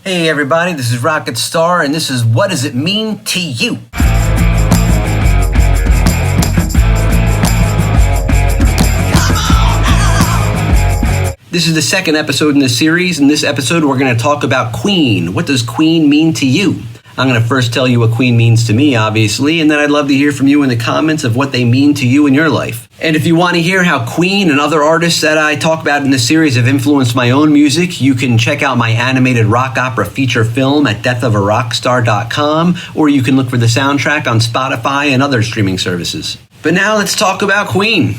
Hey everybody, this is Rocket Star, and this is What Does It Mean to You? This is the second episode in the series. In this episode, we're going to talk about Queen. What does Queen mean to you? I'm going to first tell you what Queen means to me, obviously, and then I'd love to hear from you in the comments of what they mean to you in your life. And if you want to hear how Queen and other artists that I talk about in this series have influenced my own music, you can check out my animated rock opera feature film at deathofarockstar.com, or you can look for the soundtrack on Spotify and other streaming services. But now let's talk about Queen.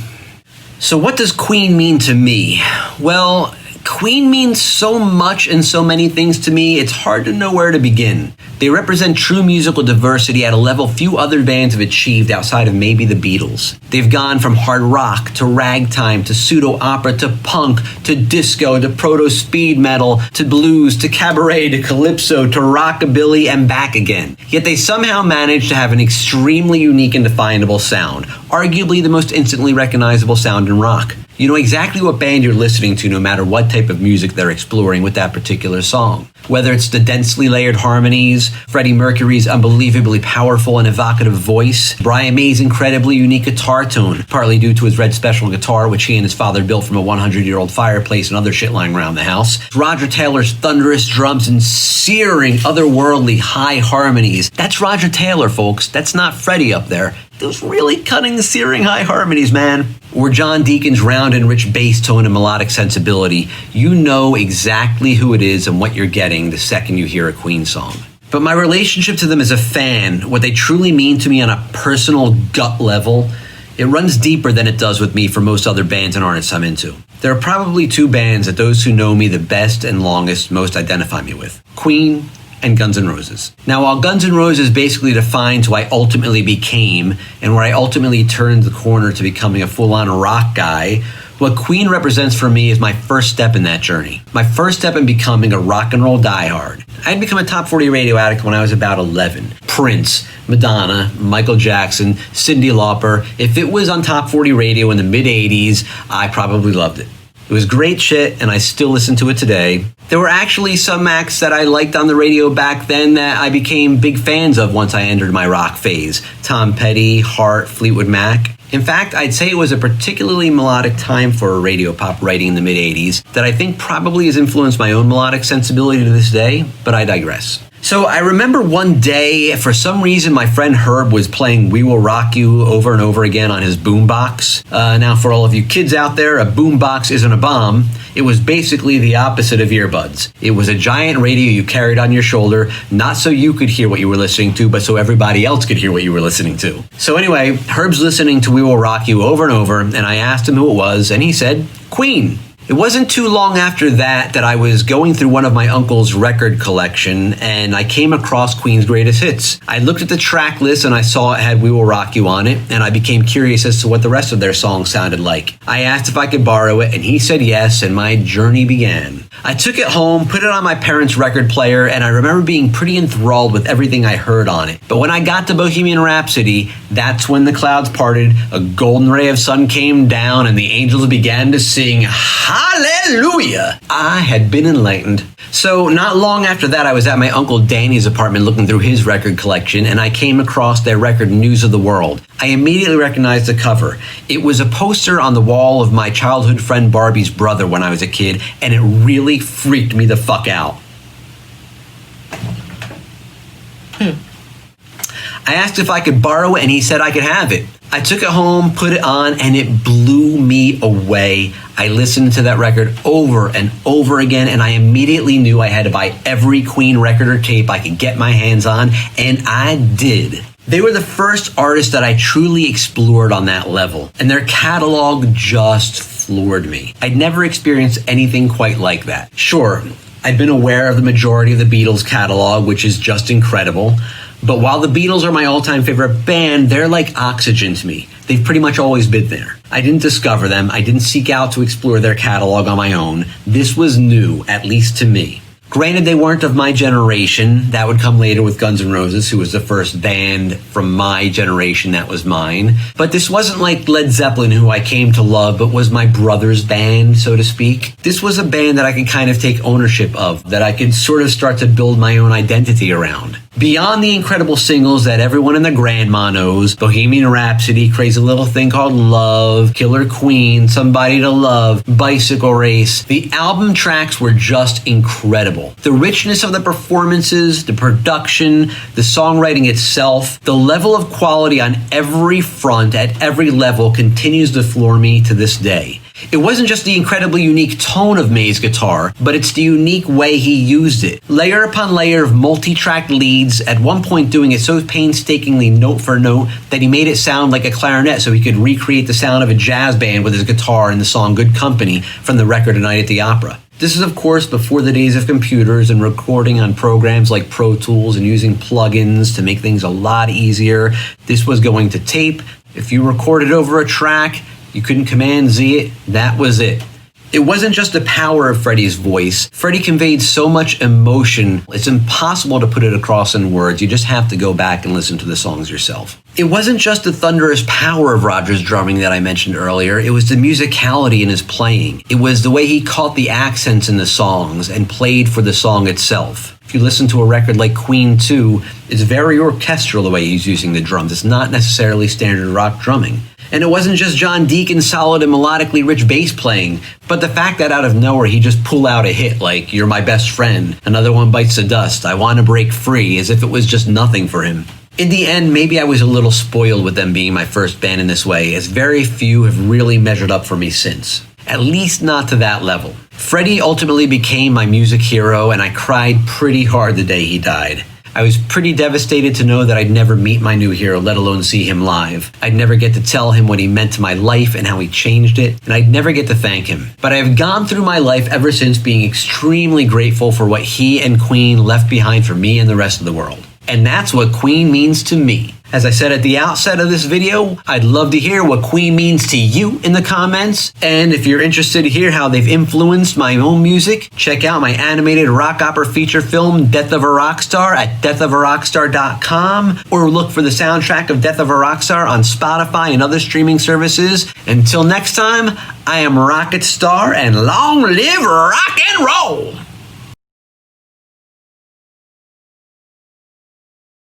So what does Queen mean to me? Well, Queen means so much and so many things to me, it's hard to know where to begin. They represent true musical diversity at a level few other bands have achieved outside of maybe the Beatles. They've gone from hard rock to ragtime to pseudo-opera to punk to disco to proto-speed metal to blues to cabaret to calypso to rockabilly and back again. Yet they somehow managed to have an extremely unique and definable sound, arguably the most instantly recognizable sound in rock. You know exactly what band you're listening to no matter what type of music they're exploring with that particular song. Whether it's the densely layered harmonies, Freddie Mercury's unbelievably powerful and evocative voice, Brian May's incredibly unique guitar tone, partly due to his red special guitar which he and his father built from a 100-year-old fireplace and other shit lying around the house, Roger Taylor's thunderous drums and searing, otherworldly high harmonies. That's Roger Taylor, folks. That's not Freddie up there. Those really cutting, searing high harmonies, man. Or John Deacon's round and rich bass tone and melodic sensibility. You know exactly who it is and what you're getting the second you hear a Queen song. But my relationship to them as a fan, what they truly mean to me on a personal gut level, it runs deeper than it does with me for most other bands and artists I'm into. There are probably two bands that those who know me the best and longest most identify me with. Queen and Guns N' Roses. Now, while Guns N' Roses basically defines who I ultimately became and where I ultimately turned the corner to becoming a full-on rock guy, what Queen represents for me is my first step in that journey. My first step in becoming a rock and roll diehard. I had become a top 40 radio addict when I was about 11. Prince, Madonna, Michael Jackson, Cyndi Lauper. If it was on top 40 radio in the mid-80s, I probably loved it. It was great shit, and I still listen to it today. There were actually some acts that I liked on the radio back then that I became big fans of once I entered my rock phase. Tom Petty, Heart, Fleetwood Mac. In fact, I'd say it was a particularly melodic time for radio pop writing in the mid-80s that I think probably has influenced my own melodic sensibility to this day, but I digress. So I remember one day, for some reason, my friend Herb was playing We Will Rock You over and over again on his boombox. Now, for all of you kids out there, a boombox isn't a bomb. It was basically the opposite of earbuds. It was a giant radio you carried on your shoulder, not so you could hear what you were listening to, but so everybody else could hear what you were listening to. So anyway, Herb's listening to We Will Rock You over and over, and I asked him who it was, and he said, Queen. It wasn't too long after that I was going through one of my uncle's record collection and I came across Queen's greatest hits. I looked at the track list and I saw it had We Will Rock You on it, and I became curious as to what the rest of their songs sounded like. I asked if I could borrow it and he said yes, and my journey began. I took it home, put it on my parents' record player, and I remember being pretty enthralled with everything I heard on it. But when I got to Bohemian Rhapsody, that's when the clouds parted, a golden ray of sun came down, and the angels began to sing Hallelujah! I had been enlightened. So not long after that, I was at my Uncle Danny's apartment looking through his record collection, and I came across their record News of the World. I immediately recognized the cover. It was a poster on the wall of my childhood friend Barbie's brother when I was a kid, and it really freaked me the fuck out. I asked if I could borrow it, and he said I could have it. I took it home, put it on, and it blew me away. I listened to that record over and over again, and I immediately knew I had to buy every Queen record or tape I could get my hands on, and I did. They were the first artist that I truly explored on that level, and their catalog just floored me. I'd never experienced anything quite like that. Sure, I'd been aware of the majority of the Beatles catalog, which is just incredible. But while the Beatles are my all-time favorite band, they're like oxygen to me. They've pretty much always been there. I didn't discover them. I didn't seek out to explore their catalog on my own. This was new, at least to me. Granted, they weren't of my generation. That would come later with Guns N' Roses, who was the first band from my generation that was mine. But this wasn't like Led Zeppelin, who I came to love, but was my brother's band, so to speak. This was a band that I could kind of take ownership of, that I could sort of start to build my own identity around. Beyond the incredible singles that everyone in the grandma knows, Bohemian Rhapsody, Crazy Little Thing Called Love, Killer Queen, Somebody to Love, Bicycle Race, the album tracks were just incredible. The richness of the performances, the production, the songwriting itself, the level of quality on every front at every level continues to floor me to this day. It wasn't just the incredibly unique tone of May's guitar, but it's the unique way he used it. Layer upon layer of multi-track leads, at one point doing it so painstakingly note for note that he made it sound like a clarinet so he could recreate the sound of a jazz band with his guitar in the song Good Company from the record A Night at the Opera. This is, of course, before the days of computers and recording on programs like Pro Tools and using plugins to make things a lot easier. This was going to tape. If you recorded over a track, you couldn't Command Z it. That was it. It wasn't just the power of Freddie's voice. Freddie conveyed so much emotion, it's impossible to put it across in words. You just have to go back and listen to the songs yourself. It wasn't just the thunderous power of Roger's drumming that I mentioned earlier. It was the musicality in his playing. It was the way he caught the accents in the songs and played for the song itself. If you listen to a record like Queen 2, it's very orchestral the way he's using the drums. It's not necessarily standard rock drumming. And it wasn't just John Deacon's solid and melodically rich bass playing, but the fact that out of nowhere he just pulled out a hit like You're My Best Friend, Another One Bites the Dust, I Want to Break Free, as if it was just nothing for him. In the end, maybe I was a little spoiled with them being my first band in this way, as very few have really measured up for me since. At least not to that level. Freddie ultimately became my music hero, and I cried pretty hard the day he died. I was pretty devastated to know that I'd never meet my new hero, let alone see him live. I'd never get to tell him what he meant to my life and how he changed it, and I'd never get to thank him. But I have gone through my life ever since being extremely grateful for what he and Queen left behind for me and the rest of the world. And that's what Queen means to me. As I said at the outset of this video, I'd love to hear what Queen means to you in the comments. And if you're interested to hear how they've influenced my own music, check out my animated rock opera feature film, Death of a Rockstar, at deathofarockstar.com, or look for the soundtrack of Death of a Rockstar on Spotify and other streaming services. Until next time, I am Rocket Star, and long live rock and roll!